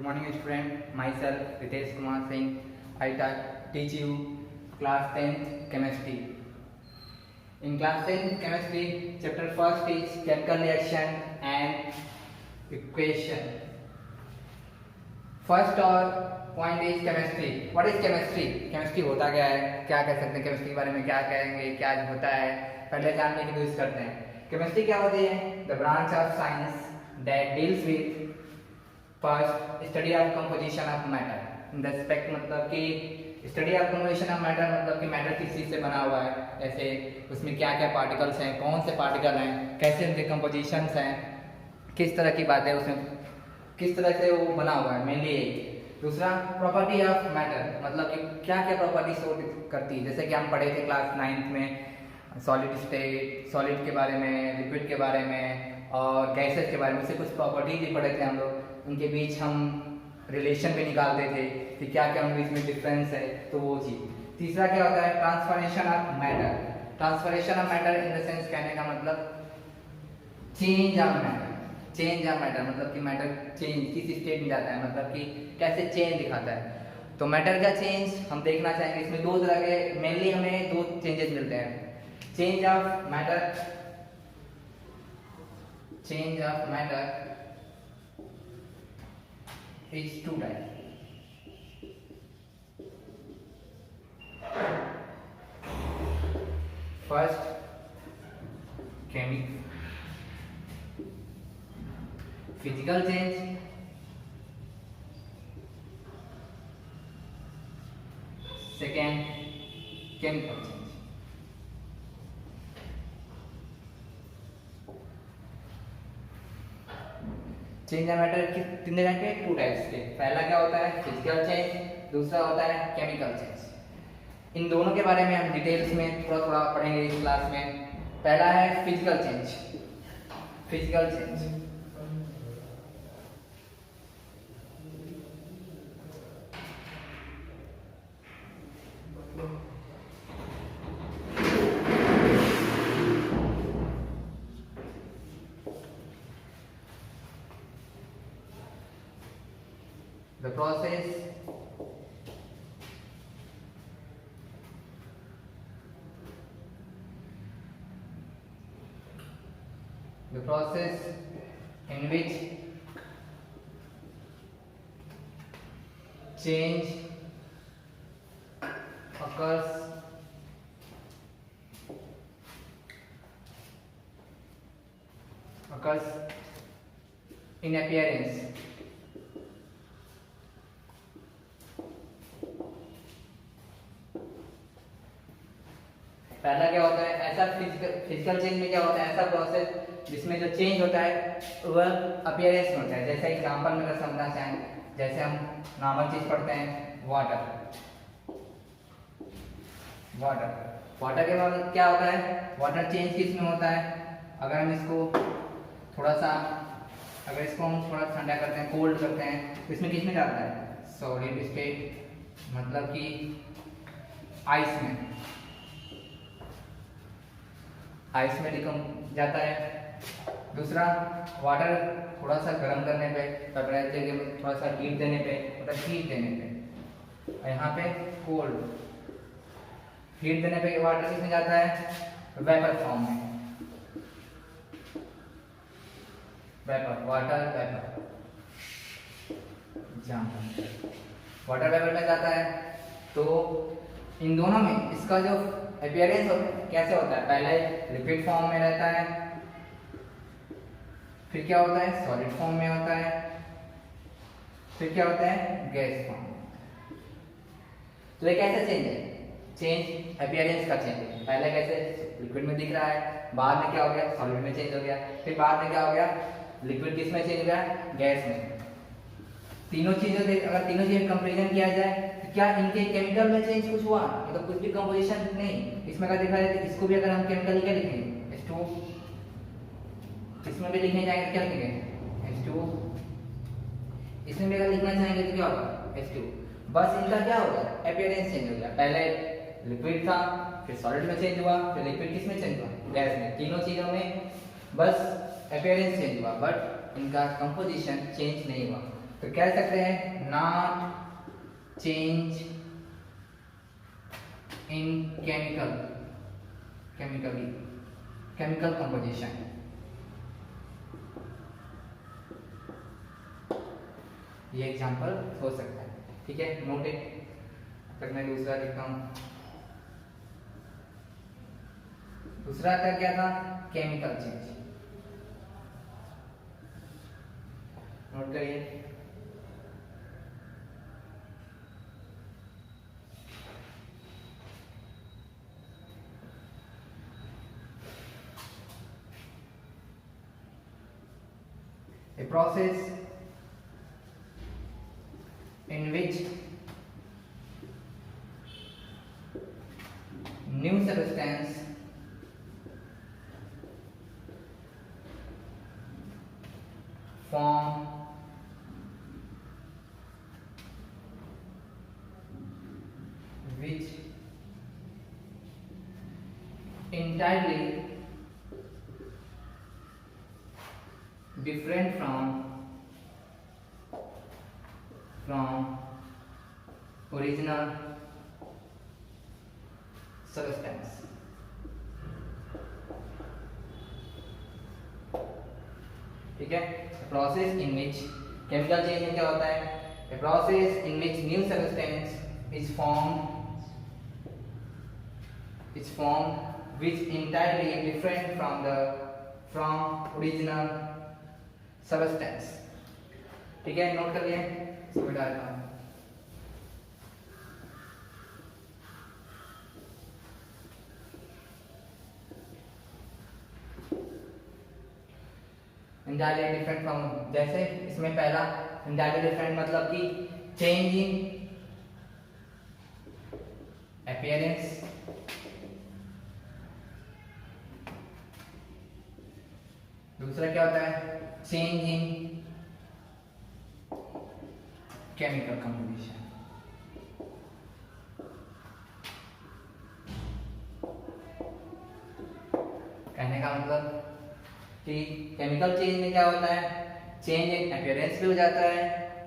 morning student, myself Ritesh Kumar Singh. I teach you class 10th chemistry. In class 10th chemistry, chapter first is chemical reaction and equation. First point is chemistry. What is chemistry? Chemistry होता क्या है, क्या कह सकते हैं chemistry के बारे में, क्या कहेंगे, क्या होता है, पहले जानने की कोशिश करते हैं. Chemistry क्या होती है? The branch of science that deals with first study of composition of matter. In the respect मतलब कि study of composition of matter मतलब कि मैटर किस चीज़ से बना हुआ है, ऐसे उसमें क्या क्या पार्टिकल्स हैं, कौन से पार्टिकल हैं, कैसे उनके कंपोजिशंस हैं, किस तरह की बातें उसमें किस तरह से वो बना हुआ है, मेनली एक. दूसरा प्रॉपर्टी ऑफ मैटर मतलब कि क्या क्या प्रॉपर्टी शो करती है, जैसे कि हम पढ़े थे क्लास 9th में सॉलिड स्टेट, सॉलिड के बारे में, लिक्विड के बारे में और गैसेस के बारे में, उससे कुछ प्रॉपर्टीज भी पढ़े थे हम लोग. उनके बीच हम रिलेशन भी निकालते थे कि क्या क्या उनके बीच में डिफरेंस है, तो वो चीज़. तीसरा क्या होता है? Transformation of matter. Transformation of matter in the sense कहने का मतलब change of matter. Change of matter मतलब कि मैटर चेंज किस स्टेट में जाता है, मतलब कि कैसे चेंज दिखाता है. तो मैटर का चेंज हम देखना चाहेंगे. इसमें दो तरह के मेनली हमें दो चेंजेस मिलते हैं. Change of matter, change of matter is two types. First, physical change. Second, chemical change. Change of matter कितने टाइप के? टू टाइप्स के. पहला क्या होता है? Physical change. दूसरा होता है केमिकल चेंज. इन दोनों के बारे में हम डिटेल्स में थोड़ा थोड़ा पढ़ेंगे इस क्लास में. पहला है physical change. Physical change the process in which change occurs in appearance. पहला क्या होता है? ऐसा फिजिकल चेंज में क्या होता है? ऐसा प्रोसेस जिसमें जो चेंज होता है वह अपीयरेंस में होता है. जैसे एग्जांपल में अगर समझना चाहें, जैसे हम नॉर्मल चीज पढ़ते हैं वाटर. वाटर के बाद क्या होता है? वाटर चेंज किस में होता है? अगर हम इसको थोड़ा ठंडा करते हैं, कोल्ड करते हैं, तो इसमें किस में जाता है? सॉलिड स्टेट मतलब कि आइस में निकल जाता है. दूसरा, वाटर थोड़ा सा गर्म करने पे, टेम्परेचर के थोड़ा सा हीट देने पे, और यहाँ पे कोल्ड हीट देने पे वाटर किसमें जाता है? वेपर फॉर्म में. वाटर वेपर में जाता है. तो इन दोनों में इसका जो अपीयरेंस कैसे होता है? पहले लिक्विड फॉर्म में रहता है, फिर क्या होता है? सॉलिड फॉर्म में होता है, फिर क्या होता है? Gas form. तो ये कैसे चेंज है? चेंज अपीयरेंस का चेंज है. पहले कैसे लिक्विड में दिख रहा है, बाद में क्या हो गया? सॉलिड में चेंज हो गया, फिर बाद में क्या हो गया? लिक्विड किस में चेंज हो गया? गैस में. तीनों चीजें अगर तीनों चीजें कंपैरिजन किया जाए, क्या इनके केमिकल में चेंज कुछ हुआ? मतलब कुछ भी कंपोजिशन नहीं. इसमें अगर देखा जाए तो इसको भी अगर हम केमिकल क्या लिखेंगे? H2. इसमें भी लिखने जाएंगे क्या लिखेंगे? H2. इसमें भी अगर लिखना चाहेंगे तो क्या होगा? H2. बस इनका क्या होगा? अपीयरेंस चेंज हो गया. पहले लिक्विड था, फिर सॉलिड में चेंज हुआ, फिर लिक्विड किस में चेंज हुआ? गैस में. तीनों चीजों में बस अपीयरेंस चेंज हुआ, बट इनका कंपोजिशन चेंज नहीं हुआ. तो कह सकते हैं not change in chemical composition. ये एग्जांपल हो सकता है, ठीक है, नोट इट। तक मैं दूसरा लिखता हूं। दूसरा का क्या था, केमिकल चेंज। नोट करिए, a process in which new substance form which entirely different from original substance। ठीक है, process in which chemical change में क्या होता है, a process in which new substance is formed which entirely different from original substance। ठीक है, note कर लिए, इसको डालता हूं। entirely different from, जैसे इसमें पहला entirely different मतलब कि change in appearance, दूसरा क्या होता है, change in chemical composition। कहने का मतलब कि केमिकल चेंज में क्या होता है, चेंज इन अपीयरेंस भी हो जाता है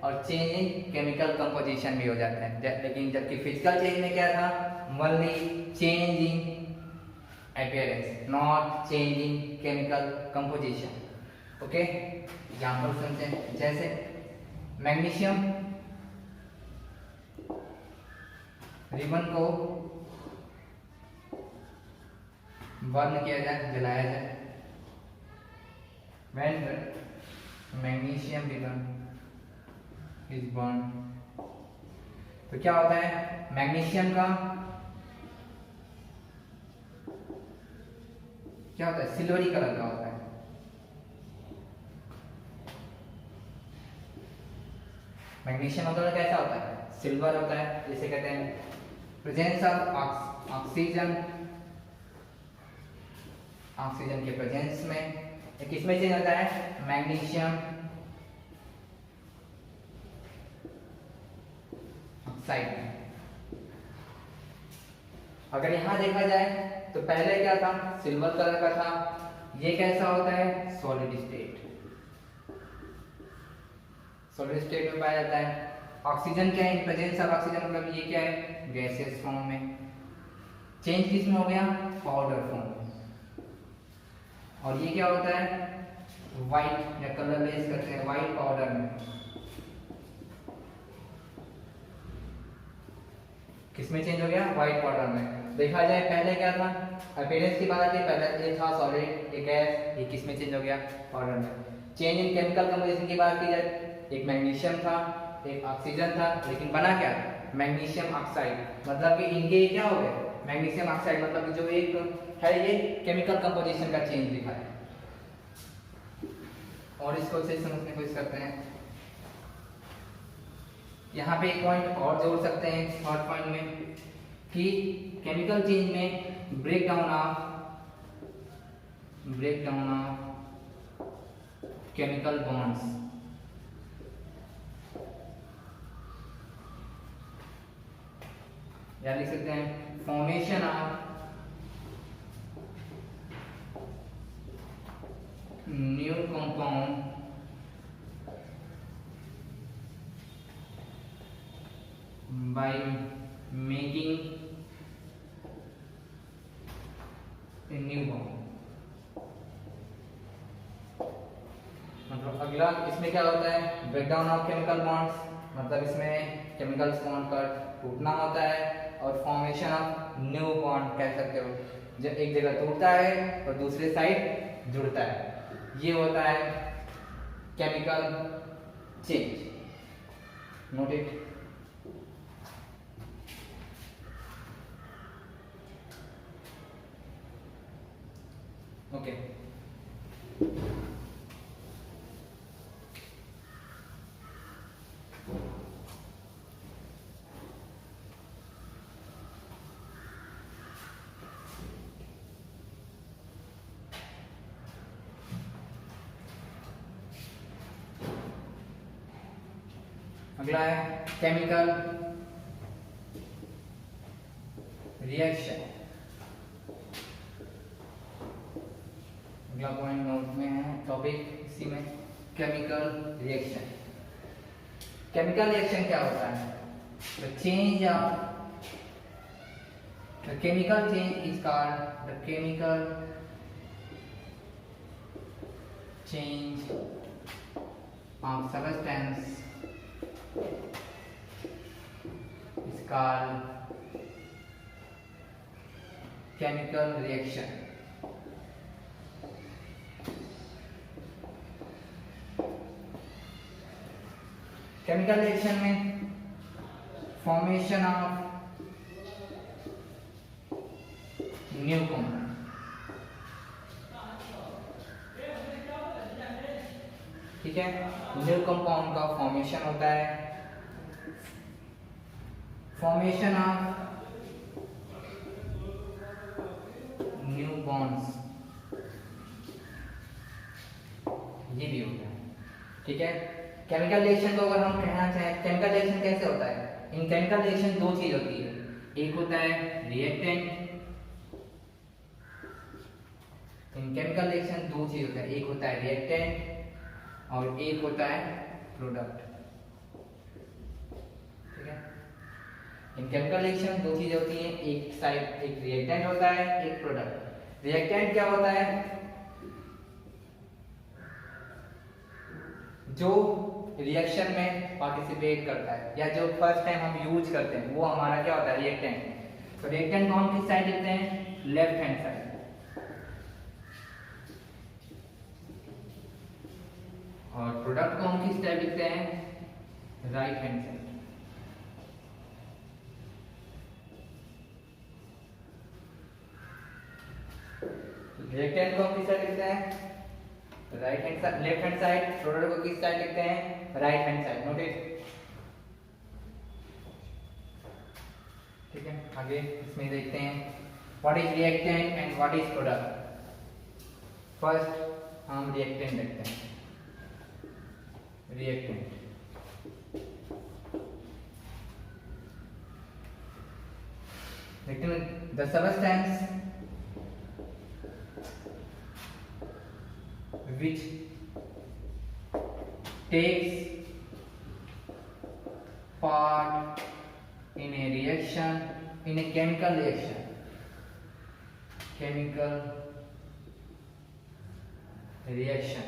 और चेंज इन केमिकल कंपोजिशन भी हो जाता है। लेकिन जबकि फिजिकल चेंज में क्या था, only change in appearance, not change in chemical composition. Okay, example सुनते हैं। जैसे मैग्नीशियम रिबन को बर्न किया जाए, जलाया जाए। When the magnesium ribbon is burned, तो क्या होता है, मैग्नीशियम का क्या होता है, सिल्वरी कलर का होता है। मैग्नीशियम का कलर कैसा होता है, सिल्वर होता है। जिसे कहते हैं प्रेजेंस ऑफ ऑक्सीजन, ऑक्सीजन के प्रेजेंस में किसमें चेंज होता है, मैग्नीशियम ऑक्साइड में। अगर यहां देखा जाए तो पहले क्या था, सिल्वर कलर का था, ये कैसा होता है, सॉलिड स्टेट। सॉलिड स्टेट में पाया जाता है। ऑक्सीजन क्या है, इन प्रेजेंस ऑफ ऑक्सीजन मतलब ये क्या है, गैसियस फॉर्म में। चेंज किस में हो गया, पाउडर फॉर्म। और ये क्या होता है, व्हाइट या कलरलेस करते हैं, व्हाइट पाउडर में। किसमें चेंज हो गया, व्हाइट पाउडर में। देखा जाए पहले क्या था, अपीयरेंस की बात आती है, पहले ये था सॉलिड, ये गैस, ये किसमें चेंज हो गया, पाउडर में। चेंज इन केमिकल कंपोजिशन की बात की जाए, एक मैग्नीशियम था, एक ऑक्सीजन था, लेकिन बना क्या, मैग्नीशियम ऑक्साइड। मतलब कि इनके क्या हो गए, मैग्नीशियम ऑक्साइड। मतलब जो एक है ये केमिकल कंपोजिशन का चेंज दिखा है। और इसको से समझने की कोशिश करते हैं। यहाँ पे एक पॉइंट और जोड़ सकते हैं थर्ड पॉइंट में कि केमिकल चेंज में break down of chemical bonds, या लिख सकते हैं formation of new compound by making a new bond। मतलब अगला इसमें क्या होता है, ब्रेकडाउन ऑफ केमिकल बॉन्ड्स, मतलब इसमें केमिकल्स बॉन्ड का टूटना होता है, और फॉर्मेशन ऑफ न्यू बॉन्ड कह सकते हो, जब एक जगह टूटता है और दूसरे साइड जुड़ता है, ये होता है chemical change. Note it. Okay, अगला है केमिकल रिएक्शन। अगला पॉइंट नोट में है, टॉपिक इसी में, केमिकल रिएक्शन। केमिकल रिएक्शन क्या होता है? The change of the chemical change is called the chemical change of substance is called chemical reaction। Chemical reaction में फॉर्मेशन ऑफ न्यू कंपाउंड, ठीक है, न्यू कंपाउंड का फॉर्मेशन होता है, फॉर्मेशन ऑफ न्यू बॉन्ड्स, ये भी होता है, ठीक है। केमिकल रिएक्शन को अगर हम कहना चाहें, केमिकल रिएक्शन कैसे होता है? इन केमिकल रिएक्शन दो चीज होती है, एक होता है रिएक्टेंट, इन केमिकल रिएक्शन दो चीज होता है, एक होता है रिएक्टेंट और एक होता है प्रोडक्ट, ठीक है। इन केमिकल रिएक्शन दो चीजें होती हैं, एक साइड एक रिएक्टेंट होता है, एक प्रोडक्ट। रिएक्टेंट क्या होता है? जो रिएक्शन में पार्टिसिपेट करता है या जो फर्स्ट टाइम हम यूज करते हैं, वो हमारा क्या होता है? रिएक्टेंट। तो रिएक्टेंट को हम किस साइड लिखते हैं? Left hand side. और प्रोडक्ट को हम किस साइड लिखते हैं? Right hand side. रिएक्टेंट को हम किस साइड लिखते हैं? Right hand side, left hand side. Product को किस साइड लिखते हैं? Right hand side. नोटिस, ठीक है। आगे इसमें देखते हैं what is reactant and what is product. First हम रिएक्टेंट देखते हैं। रिएक्टेंट, देखते हैं the substance which takes part in a reaction, in a chemical reaction, chemical reaction,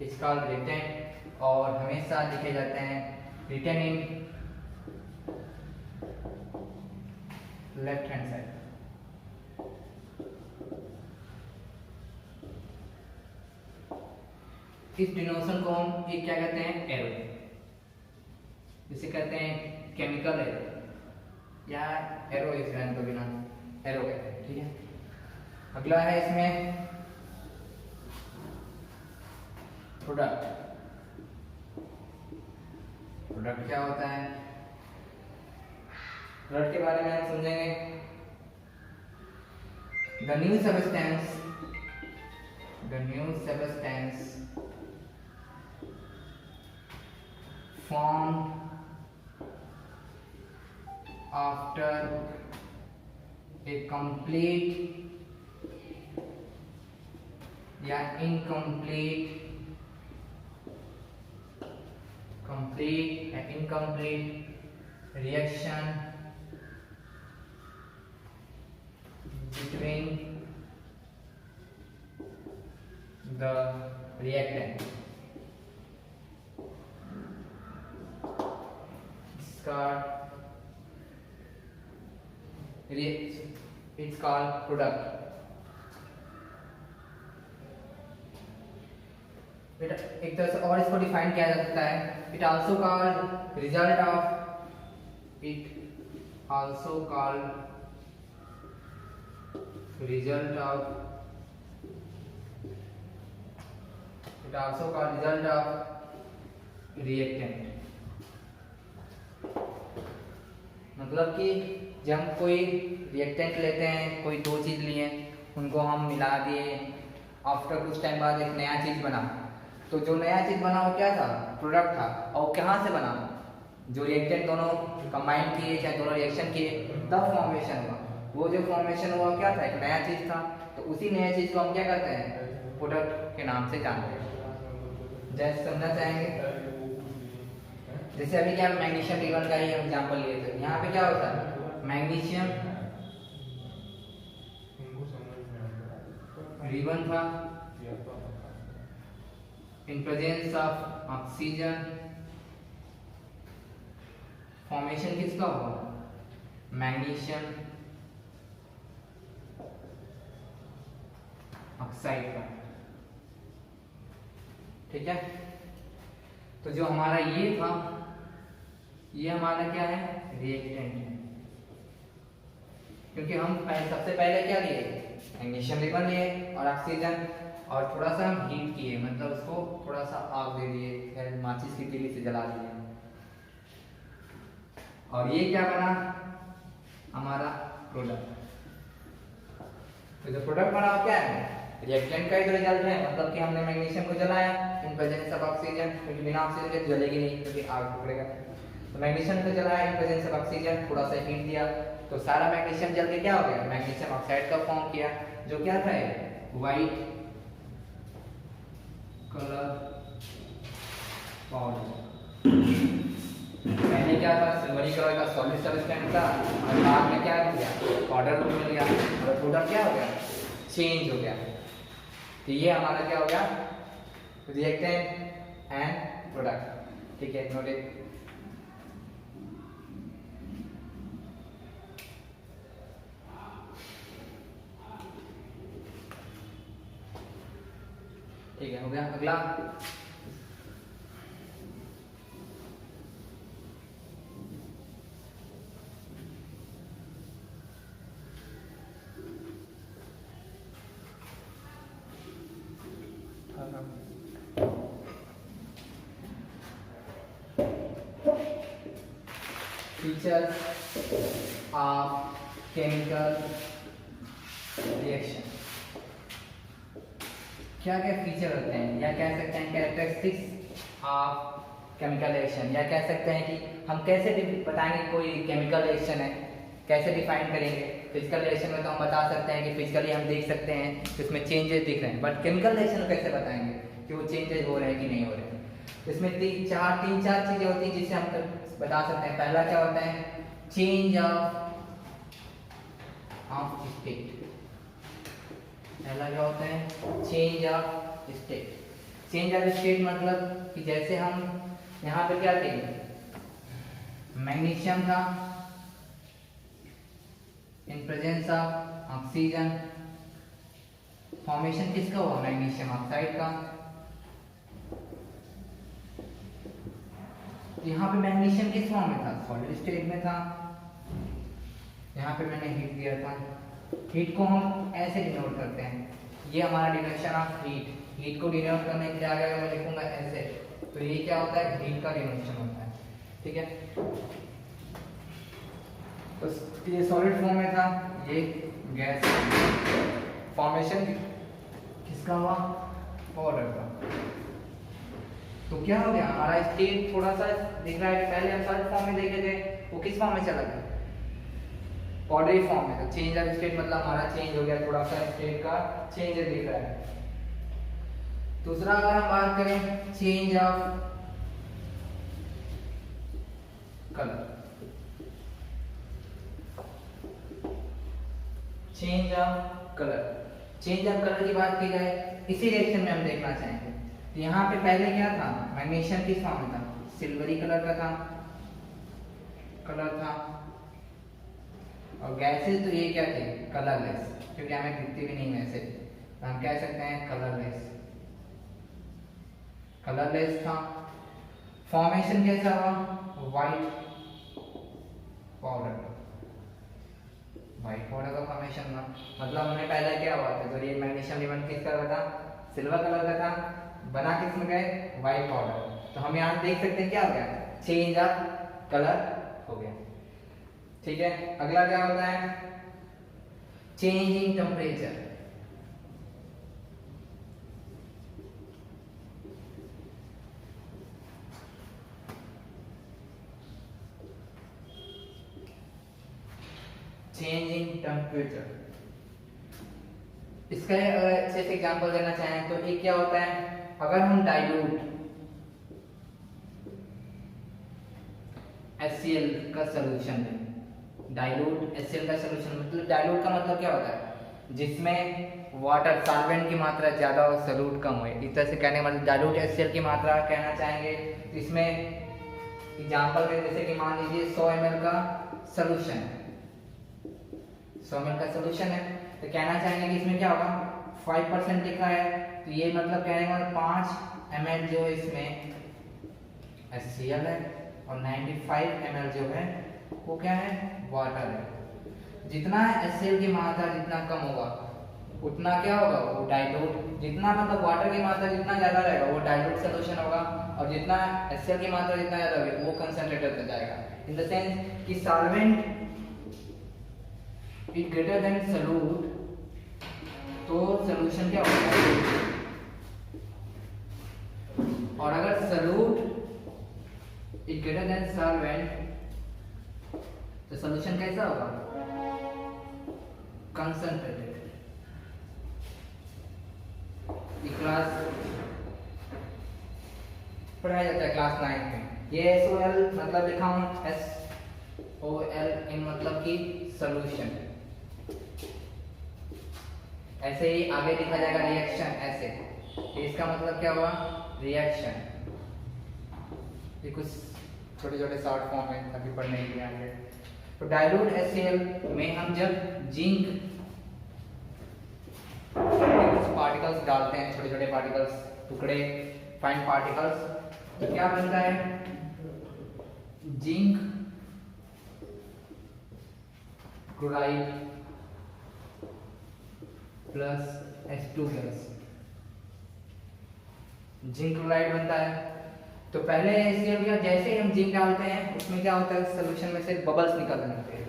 it's called reactant और हमेशा लिखे जाते हैं written in left hand side। इस डिनोशन को हम एक क्या कहते हैं? एरो, जिसे कहते हैं केमिकल एरो या एरो इस लाइन को बिना एरो कहते हैं, ठीक है। अगला है इसमें प्रोडक्ट। प्रोडक्ट क्या होता है? प्रोडक्ट के बारे में हम समझेंगे। The new substance, the new substance formed after a complete या incomplete complete and incomplete reaction between the reactant. It's called product. एक तरह से और इसको डिफाइन किया जा सकता है. It also called result of reactant. मतलब कि जब हम कोई रिएक्टेंट लेते हैं, कोई दो चीज़ लिए, उनको हम मिला दिए, आफ्टर कुछ टाइम बाद एक नया चीज़ बना. तो जो नया चीज़ बना वो क्या था? प्रोडक्ट था. और कहाँ से बना? जो रिएक्टेंट दोनों कंबाइन किए, चाहे दोनों रिएक्शन किए, तब फॉर्मेशन हुआ. वो जो फॉर्मेशन हुआ क्या था? एक नया चीज़ था. तो उसी नए चीज़ को हम क्या करते हैं? प्रोडक्ट के नाम से जानते हैं. जैसे समझना चाहेंगे, जैसे अभी क्या मैग्नीशियम रिबन का ही एग्जांपल लिए थे. यहाँ पे क्या होता है? मैग्नीशियम रिबन था in presence of oxygen. Formation किसका हुआ? मैग्नीशियम ऑक्साइड का. ठीक है. तो जो हमारा ये था, ये हमारा क्या है? रिएक्टेंट है. क्योंकि हम सबसे पहले क्या लिए? मैग्नीशियम रिबन लिए और ऑक्सीजन, और थोड़ा सा हम हीट किए, मतलब उसको थोड़ा सा आग दे दिए, फिर माचिस की तीली से जला दिए, और ये क्या बना? हमारा प्रोडक्ट. तो जो प्रोडक्ट बना वो क्या है? रिएक्टेंट का ही तो रिजल्ट है. मतलब कि हमने मैग्नीशियम को जलाया इन प्रेजेंस ऑफ ऑक्सीजन, क्योंकि बिना ऑक्सीजन के जलेगी नहीं, क्योंकि आग पकड़ेगा. तो मैग्नीशियम को जलाया इन प्रेजेंस ऑफ ऑक्सीजन, थोड़ा सा हीट दिया, तो सारा मैग्नीशियम जल के क्या हो गया? मैग्नीशियम ऑक्साइड का फॉर्म किया, जो क्या था? White colour powder. पहले क्या था? सिल्वरी कलर का सॉलिड सब्सटेंस था, और बाद में क्या किया? पाउडर रूप मिल गया, और प्रोडक्ट क्या हो गया? चेंज हो गया. तो ये हमारा क्या हो गया? Reactant and product. ठीक है, नोटेड. ठीक है, हो गया. अगला फीचर्स ऑफ केमिकल रिएक्शन. क्या क्या फीचर होते हैं, या कह सकते हैं कैरेक्टरिस्टिक्स ऑफ केमिकल रिएक्शन, या कह सकते हैं कि हम कैसे बताएंगे कोई केमिकल रिएक्शन है, कैसे डिफाइन करेंगे. फिजिकल रिएक्शन में तो हम बता सकते हैं कि फिजिकली हम देख सकते हैं कि उसमें चेंजेस दिख रहे हैं, बट केमिकल रिएक्शन में कैसे बताएंगे कि वो चेंजेस हो रहे हैं कि नहीं हो रहे हैं. इसमें तीन चार चीजें होती हैं जिससे हम बता सकते हैं. पहला क्या होता है? Change of state. पहला क्या होता है? Change of state. Change of state मतलब कि जैसे हम यहाँ पे क्या थे? मैग्नीशियम था in presence of oxygen. Formation किसका हुआ? मैग्नीशियम ऑक्साइड का. यहाँ पे मैग्नीशियम किस फॉर्म में था? सॉलिड स्टेट में था. यहाँ पे मैंने हीट दिया था. हीट को हम ऐसे डिनोट करते हैं. ये हमारा डिनोशन ऑफ हीट. हीट को डिनोट करने के लिए आगे मैं लिखूंगा ऐसे. तो ये क्या होता है? हीट का डिनोशन होता है. ठीक है. तो ये सॉलिड फॉर्म में था, ये गैस. फॉर्मेशन किसका हुआ? पाउडर का. तो क्या हो गया? हमारा स्टेट थोड़ा सा दिख रहा है. पहले हम सॉलिड फॉर्म में देखे थे, वो किस फॉर्म में चला गया? पाउडरी फॉर्म में. तो चेंज ऑफ स्टेट मतलब हमारा चेंज हो गया, थोड़ा सा स्टेट का चेंज दिख रहा है. दूसरा अगर हम बात करें change of colour, change of colour. Change of colour की बात की जाए इसी रिएक्शन में हम देखना चाहेंगे। तो यहाँ पे पहले क्या था, मैग्नीशियम किस फॉर्म में था, सिल्वरी कलर का था, कलर था, और गैसेस तो ये क्या थे, कलरलेस, क्योंकि हमें दिखती भी नहीं वैसे, तो हम कह सकते हैं कलरलेस, कलरलेस था। फॉर्मेशन कैसा हुआ, व्हाइट पाउडर, व्हाइट पाउडर का फॉर्मेशन हुआ। मतलब हमें पहले क्या हुआ था, तो ये मैग्नीशियम एलिमेंट किस कलर का था, सिल्वर कलर का था, बना किस में गए, व्हाइट पाउडर। तो हम यहाँ देख सकते हैं क्या हो गया, चेंज ऑफ कलर हो गया। ठीक है, अगला क्या होता है, change in temperature. Change in temperature, इसका अगर अच्छे से एग्जांपल देना चाहें तो ये क्या होता है, अगर हम डाइल्यूट HCl का सॉल्यूशन है, डाइल्यूट HCl का सॉल्यूशन, मतलब डाइल्यूट का मतलब क्या होता है, जिसमें वाटर सॉल्वेंट की मात्रा ज्यादा और सॉल्यूट कम हो। इस तरह से कहने का मतलब डाइल्यूट HCl की मात्रा कहना चाहेंगे। तो इसमें एग्जांपल में जैसे कि मान लीजिए 100 ml का सॉल्यूशन है, 100 ml का सॉल्यूशन है, तो कहना चाहेंगे कि इसमें क्या होगा, 5% लिखा है, तो ये मतलब कहने का 5 ml जो इसमें HCl है और 95 ml जो है वो क्या है, वाटर है। जितना HCl की मात्रा जितना कम होगा उतना क्या होगा, वो डाइल्यूट, जितना मतलब वाटर की मात्रा जितना ज्यादा रहेगा वो डाइल्यूट सॉल्यूशन होगा, और जितना HCl की मात्रा जितना ज्यादा होगी वो कंसंट्रेटेड में जाएगा। इन द सेंस कि solvent is greater than solute, तो सॉल्यूशन क्या होगा, और अगर solute is greater than solvent तो सॉल्यूशन कैसा होगा, कंसंट्रेटेड। क्लास पढ़ाया जाता है क्लास 9 में, ये SOL मतलब लिखा हूं SOL इन मतलब की सॉल्यूशन। ऐसे ही आगे लिखा जाएगा रिएक्शन, ऐसे, इसका मतलब क्या हुआ, रिएक्शन। ये कुछ छोटे छोटे शॉर्ट फॉर्म है अभी पढ़ने के लिए आगे। तो डाइल्यूट HCl में हम जब जिंक पार्टिकल्स डालते हैं, छोटे छोटे पार्टिकल्स, टुकड़े, फाइन पार्टिकल्स, तो क्या बनता है, zinc chloride plus H2 gas, zinc chloride बनता है। तो पहले HCl का जैसे ही हम जिंक डालते हैं उसमें क्या होता है, सोल्यूशन में से बबल्स निकलने लगते हैं,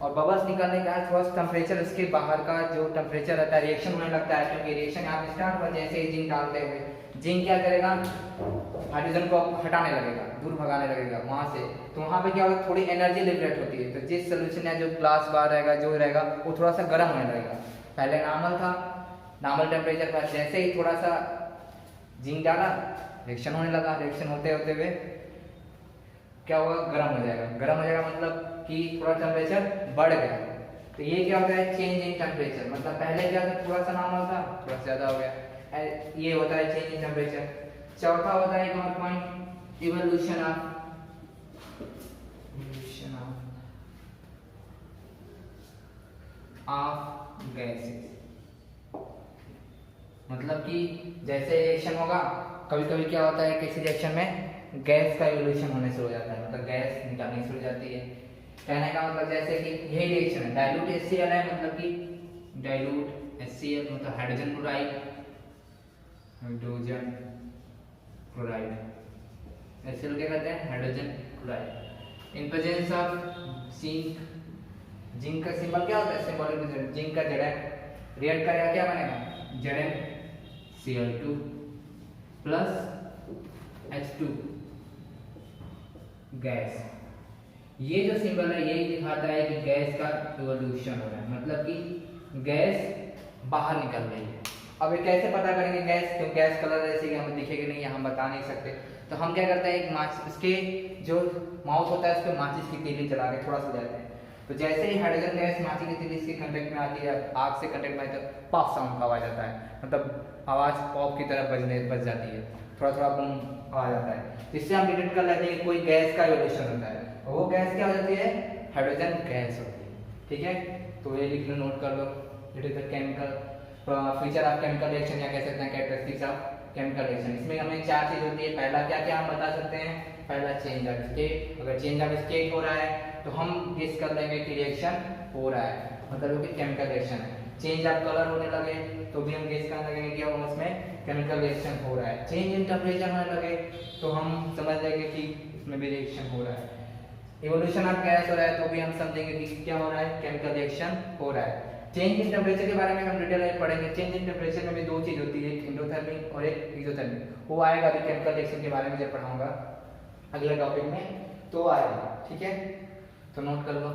और बबल्स निकलने के बाद थोड़ा टेम्परेचर, उसके बाहर का जो टेम्परेचर रहता है, रिएक्शन होने लगता है, क्योंकि रिएक्शन यहाँ पे स्टार्ट हुआ जैसे ही जिंक डालते हुए, जिंक क्या करेगा, हाइड्रोजन को हटाने लगेगा, दूर भगाने लगेगा वहां से। तो वहां पे क्या होगा, थोड़ी एनर्जी लिबरेट होती है, तो जिस सोल्यूशन या जो ग्लास बार रहेगा जो रहेगा वो थोड़ा सा गर्म होने लगेगा। पहले नॉर्मल था, नॉर्मल टेम्परेचर पर, जैसे ही थोड़ा सा जिंक डाला रिएक्शन होने लगा, रिएक्शन होते होते हुए क्या होगा, गर्म हो जाएगा। गर्म हो जाएगा मतलब कि थोड़ा टेम्परेचर बढ़ गया। तो ये क्या होता है, चेंज इन टेम्परेचर, मतलब पहले क्या था, थोड़ा सा नॉर्मल था, थोड़ा सा ज्यादा हो गया, ये होता है चेंज इन टेम्परेचर। चौथा होता है एक और पॉइंट, इवोल्यूशन ऑफ गैसेस, मतलब कि जैसे रिएक्शन होगा, कभी कभी क्या होता है किसी रिएक्शन में गैस का इवोल्यूशन होने से हो जाता है, मतलब गैस निकलनी शुरू हो जाती है। कहने का मतलब जैसे कि यही रिएक्शन है, डाइल्यूट HCl है, मतलब कि डाइल्यूट HCl मतलब hydrogen chloride, hydrogen chloride, HCl क्या कहते हैं, hydrogen chloride. In presence of zinc, zinc का सिंबल क्या होता है, सिंबल जिंक का Zn, रिएक्ट करेगा क्या बनेगा, ZnCl2 प्लस H2 गैस। ये जो सिंबल है यही दिखाता है कि गैस का इवोल्यूशन हो रहा है, मतलब कि गैस बाहर निकल रही है। अब ये कैसे पता करेंगे गैस, तो गैस कलर ऐसे कि हमें दिखेगा नहीं, हम बता नहीं सकते। तो हम क्या करते हैं, एक माचिस, इसके जो माउथ होता है उस पर माचिस की तीली चला के थोड़ा सा जाते हैं, तो जैसे ही हाइड्रोजन गैस माचिस की तीली इसके कांटेक्ट में आती है, आग से कांटेक्ट में आती है, तो पॉप साउंड का आवाज आता है, मतलब आवाज पॉप की तरह बज जाती है, थोड़ा थोड़ा बूम आवाज आता है। जिससे हम डिटेक्ट कर लेते हैं कि कोई गैस का इवोल्यूशन होता है, और वो गैस क्या हो जाती है, हाइड्रोजन गैस होती है। ठीक है, तो ये लिख लो, नोट कर लो, it is the chemical feature of chemical reaction, या कह सकते हैं कैरेक्टरिस्टिक्स ऑफ केमिकल रिएक्शन। इसमें हमें 4 चीज होती है। पहला क्या क्या हम बता सकते हैं, पहला चेंज ऑफ स्टेट, अगर चेंज ऑफ स्टेट हो रहा है तो हम गेस कर लेंगे कि रिएक्शन हो रहा है, मतलब कि केमिकल रिएक्शन है। चेंज ऑफ कलर होने लगे तो भी हम गेस कर लगेंगे कि हम उसमें केमिकल रिएक्शन हो रहा है। चेंज इन टेम्परेचर होने लगे तो हम समझ लेंगे कि इसमें भी रिएक्शन हो रहा है। इवोल्यूशन ऑफ गैस हो रहा है तो भी हम समझेंगे कि क्या हो रहा है, केमिकल रिएक्शन हो रहा है। चेंज इन टेम्परेचर के बारे में हम डिटेल में पढ़ेंगे। चेंज इन टेम्परेचर में भी 2 चीज होती है, एक एंडोथर्मिक और एक एक्सोथर्मिक। वो आएगा अभी केमिकल रिएक्शन के बारे में जब पढ़ाऊंगा अगले टॉपिक में तो आएगा। ठीक है, तो नोट कर लो।